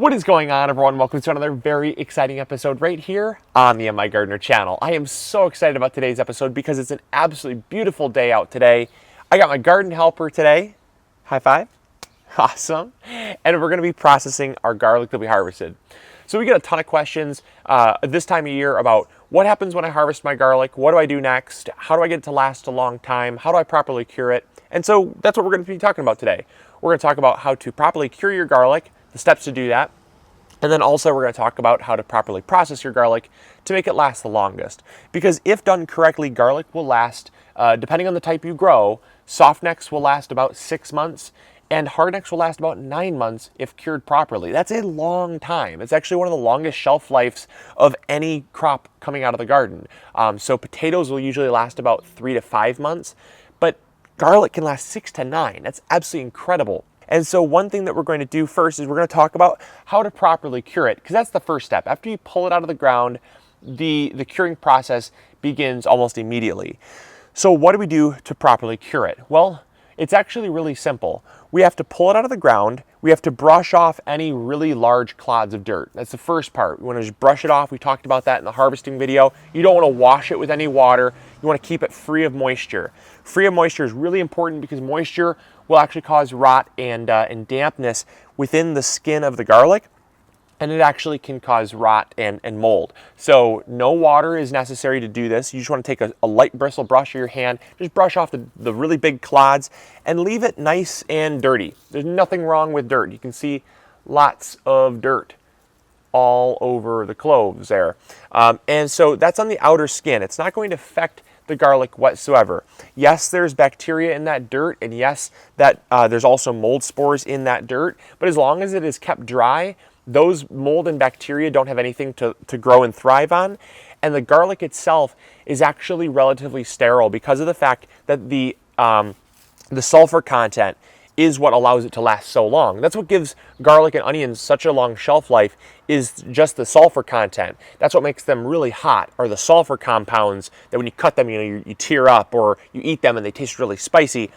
What is going on, everyone? Welcome to another very exciting episode right here on the MIgardener channel. I am so excited about today's episode because it's an absolutely beautiful day out today. I got my garden helper today. High five. Awesome. And we're going to be processing our garlic that we harvested. So we get a ton of questions this time of year about what happens when I harvest my garlic, what do I do next, how do I get it to last a long time, how do I properly cure it? And so that's what we're going to be talking about today. We're going to talk about how to properly cure your garlic, the steps to do that, and then also we're going to talk about how to properly process your garlic to make it last the longest. Because if done correctly, garlic will last, depending on the type you grow, soft necks will last about 6 months, and hard necks will last about 9 months if cured properly. That's a long time. It's actually one of the longest shelf lives of any crop coming out of the garden. So potatoes will usually last about 3 to 5 months, but garlic can last 6 to 9. That's absolutely incredible. And so one thing that we're going to do first is we're going to talk about how to properly cure it, because that's the first step. After you pull it out of the ground, the curing process begins almost immediately. So what do we do to properly cure it? Well, it's actually really simple. We have to pull it out of the ground. We have to brush off any really large clods of dirt. That's the first part. We want to just brush it off. We talked about that in the harvesting video. You don't want to wash it with any water. You want to keep it free of moisture. Free of moisture is really important because moisture will actually cause rot and dampness within the skin of the garlic, and it actually can cause rot and mold. So no water is necessary to do this. You just want to take a light bristle brush of your hand, just brush off the really big clods and leave it nice and dirty. There's nothing wrong with dirt. You can see lots of dirt all over the cloves there. And so that's on the outer skin. It's not going to affect the garlic whatsoever. Yes, there's bacteria in that dirt, and yes, that there's also mold spores in that dirt, but as long as it is kept dry, those mold and bacteria don't have anything to grow and thrive on. And the garlic itself is actually relatively sterile because of the fact that the sulfur content is what allows it to last so long. That's what gives garlic and onions such a long shelf life, is just the sulfur content. That's what makes them really hot, are the sulfur compounds that when you cut them, you tear up, or you eat them and they taste really spicy.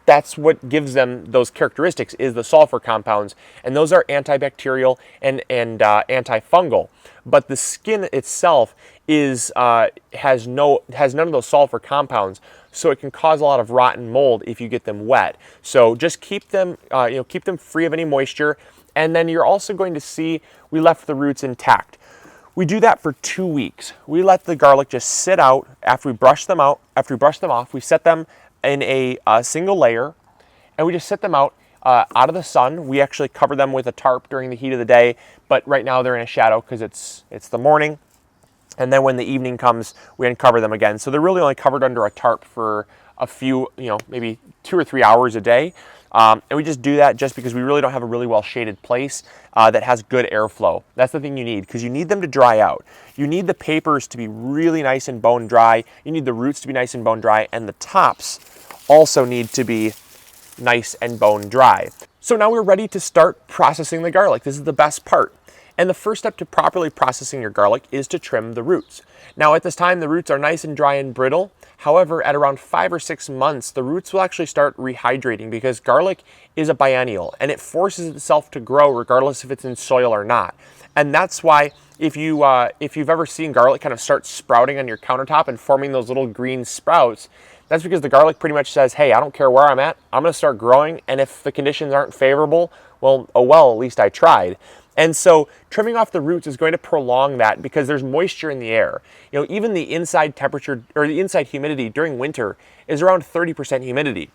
That's what gives them those characteristics, is the sulfur compounds, and those are antibacterial and antifungal. But the skin itself has none of those sulfur compounds, so it can cause a lot of rot and mold if you get them wet. So just keep them keep them free of any moisture, and then you're also going to see we left the roots intact. We do that for 2 weeks. We let the garlic just sit out after we brush them out. After we brush them off, we set them in a single layer, and we just sit them out of the sun. We actually cover them with a tarp during the heat of the day, but right now they're in a shadow because it's the morning. And then when the evening comes, we uncover them again. So they're really only covered under a tarp for a few, maybe 2 or 3 hours a day. And we just do that just because we really don't have a really well shaded place that has good airflow. That's the thing you need, because you need them to dry out. You need the papers to be really nice and bone dry. You need the roots to be nice and bone dry, and the tops also need to be nice and bone dry. So now we're ready to start processing the garlic. This is the best part. And the first step to properly processing your garlic is to trim the roots. Now at this time, the roots are nice and dry and brittle. However, at around 5 or 6 months, the roots will actually start rehydrating, because garlic is a biennial and it forces itself to grow regardless if it's in soil or not. And that's why if you've ever seen garlic kind of start sprouting on your countertop and forming those little green sprouts, that's because the garlic pretty much says, hey, I don't care where I'm at, I'm going to start growing, and if the conditions aren't favorable, well, oh well, at least I tried. And so trimming off the roots is going to prolong that because there's moisture in the air. Even the inside temperature, or the inside humidity during winter, is around 30% humidity.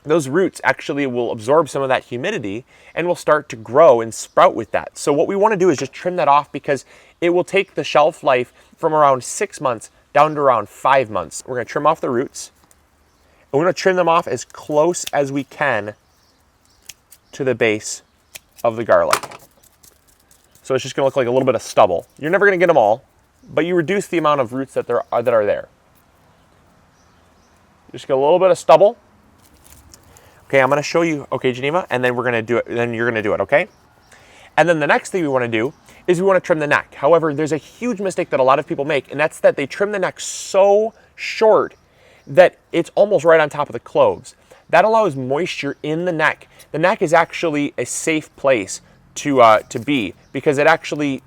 Those roots actually will absorb some of that humidity and will start to grow and sprout with that. So what we want to do is just trim that off, because it will take the shelf life from around 6 months down to around 5 months. We're going to trim off the roots. And we're going to trim them off as close as we can to the base of the garlic. So it's just going to look like a little bit of stubble. You're never going to get them all, but you reduce the amount of roots that are there. Just get a little bit of stubble. Okay, I'm going to show you, okay, Geneva, and then we're going to do it, then you're going to do it, okay? And then the next thing we want to do is we want to trim the neck. However, there's a huge mistake that a lot of people make, and that's that they trim the neck so short that it's almost right on top of the cloves. That allows moisture in the neck. The neck is actually a safe place to be, because it actually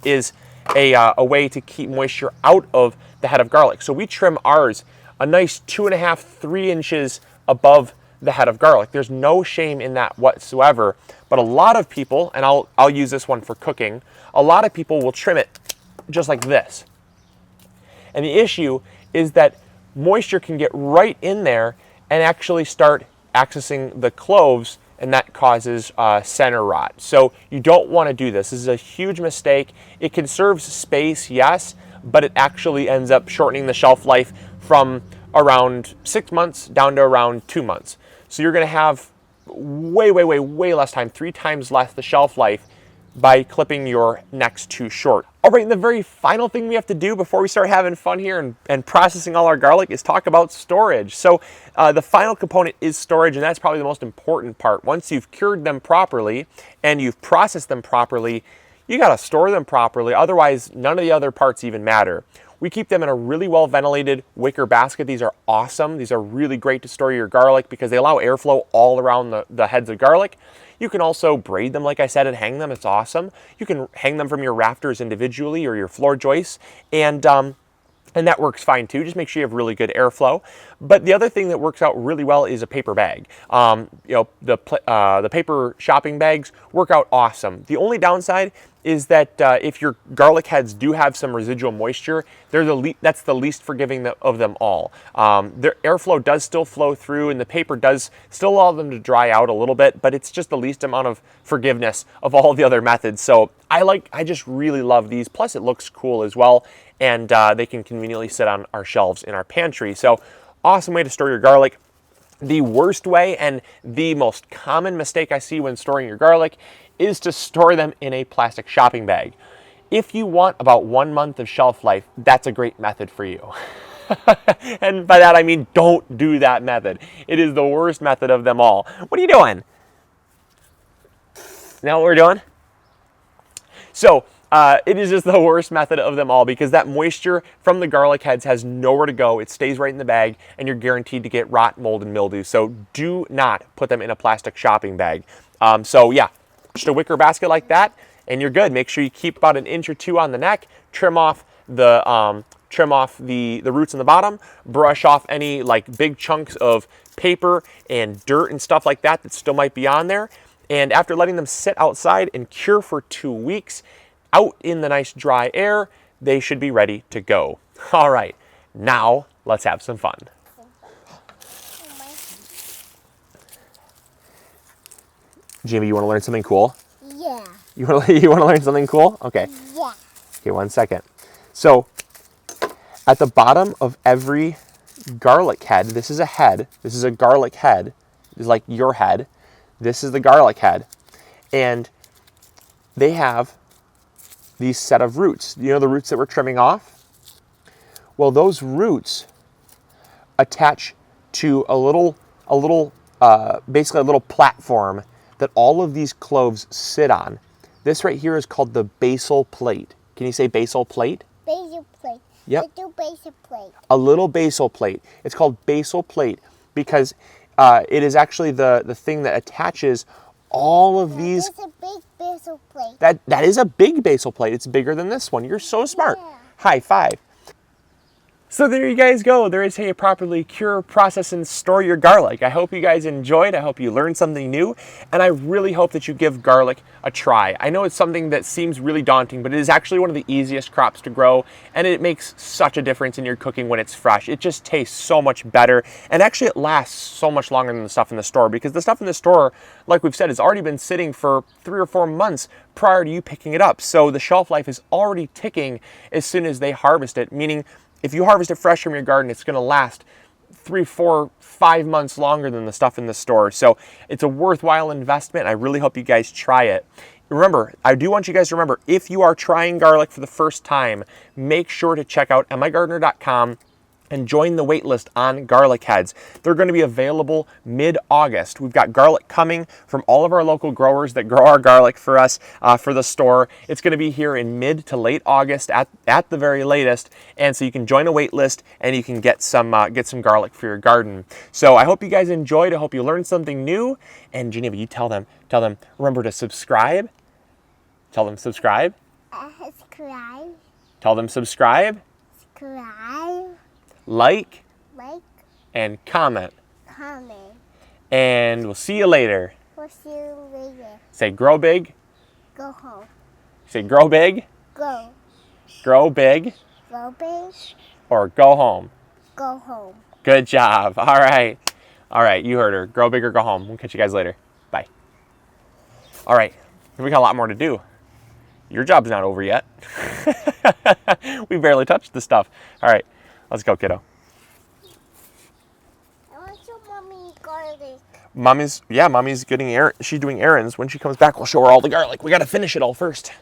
is a way to keep moisture out of the head of garlic. So we trim ours a nice 2.5, 3 inches above the head of garlic. There's no shame in that whatsoever. But a lot of people, and I'll use this one for cooking, a lot of people will trim it just like this. And the issue is that moisture can get right in there and actually start accessing the cloves, and that causes center rot. So you don't want to do this. This is a huge mistake. It conserves space, yes, but it actually ends up shortening the shelf life from around 6 months down to around 2 months. So you're going to have way less time, 3 times less the shelf life by clipping your necks too short. All right, and the very final thing we have to do before we start having fun here and processing all our garlic is talk about storage. So the final component is storage, and that's probably the most important part. Once you've cured them properly and you've processed them properly, you gotta store them properly, otherwise none of the other parts even matter. We keep them in a really well ventilated wicker basket. These are awesome. These are really great to store your garlic because they allow airflow all around the heads of garlic. You can also braid them, like I said, and hang them. It's awesome. You can hang them from your rafters individually or your floor joists, and that works fine too. Just make sure you have really good airflow. But the other thing that works out really well is a paper bag. The paper shopping bags work out awesome. The only downside is that if your garlic heads do have some residual moisture, that's the least forgiving of them all. Their airflow does still flow through, and the paper does still allow them to dry out a little bit, but it's just the least amount of forgiveness of all the other methods. So I just really love these. Plus, it looks cool as well, and they can conveniently sit on our shelves in our pantry. So awesome way to store your garlic. The worst way and the most common mistake I see when storing your garlic is to store them in a plastic shopping bag. If you want about 1 month of shelf life, that's a great method for you. And by that I mean don't do that method. It is the worst method of them all. What are you doing? Know what we're doing? So it is just the worst method of them all because that moisture from the garlic heads has nowhere to go. It stays right in the bag, and you're guaranteed to get rot, mold, and mildew. So do not put them in a plastic shopping bag. So yeah, just a wicker basket like that, and you're good. Make sure you keep about 1 inch or 2 on the neck. Trim off the roots in the bottom. Brush off any like big chunks of paper and dirt and stuff like that still might be on there. And after letting them sit outside and cure for 2 weeks, out in the nice dry air, they should be ready to go. All right, now let's have some fun. Jimmy, you want to learn something cool? Yeah. You want to learn something cool? Okay. Yeah. Okay, 1 second. So at the bottom of every garlic head, this is a head. This is a garlic head. This is like your head. This is the garlic head. And they have these set of roots. You know the roots that we're trimming off? Well, those roots attach to basically a little platform that all of these cloves sit on. This right here is called the basal plate. Can you say basal plate? Basal plate. Yep. Little basal plate. A little basal plate. It's called basal plate because it is actually the thing that attaches all of these. It's a big basal plate. That is a big basal plate. It's bigger than this one. You're so smart. Yeah. High five. So there you guys go. There is how you properly cure, process, and store your garlic. I hope you guys enjoyed. I hope you learned something new. And I really hope that you give garlic a try. I know it's something that seems really daunting, but it is actually one of the easiest crops to grow. And it makes such a difference in your cooking when it's fresh. It just tastes so much better. And actually it lasts so much longer than the stuff in the store, because the stuff in the store, like we've said, has already been sitting for 3 or 4 months prior to you picking it up. So the shelf life is already ticking as soon as they harvest it, meaning if you harvest it fresh from your garden, it's going to last 3, 4, 5 months longer than the stuff in the store. So it's a worthwhile investment. I really hope you guys try it. Remember, I do want you guys to remember, if you are trying garlic for the first time, make sure to check out MIgardener.com and join the wait list on garlic heads. They're going to be available mid-August. We've got garlic coming from all of our local growers that grow our garlic for us for the store. It's going to be here in mid to late August at the very latest, and so you can join a wait list and you can get some garlic for your garden. So I hope you guys enjoyed. I hope you learned something new. And Geneva, you tell them, remember to subscribe, Tell them subscribe. Subscribe. Tell them subscribe, Subscribe. like, Like. and comment. Comment. And we'll see you later. We'll see you later. Say grow big. Go home. Say grow big, Go. grow big, Go big. or go home. Go home. Good job. All right. All right, you heard her. Grow big or go home. We'll catch you guys later. Bye. All right, we got a lot more to do. Your job's not over yet. We barely touched the stuff. All right, let's go, kiddo. I want your mommy garlic. Mommy's getting she's doing errands. When she comes back, we'll show her all the garlic. We got to finish it all first.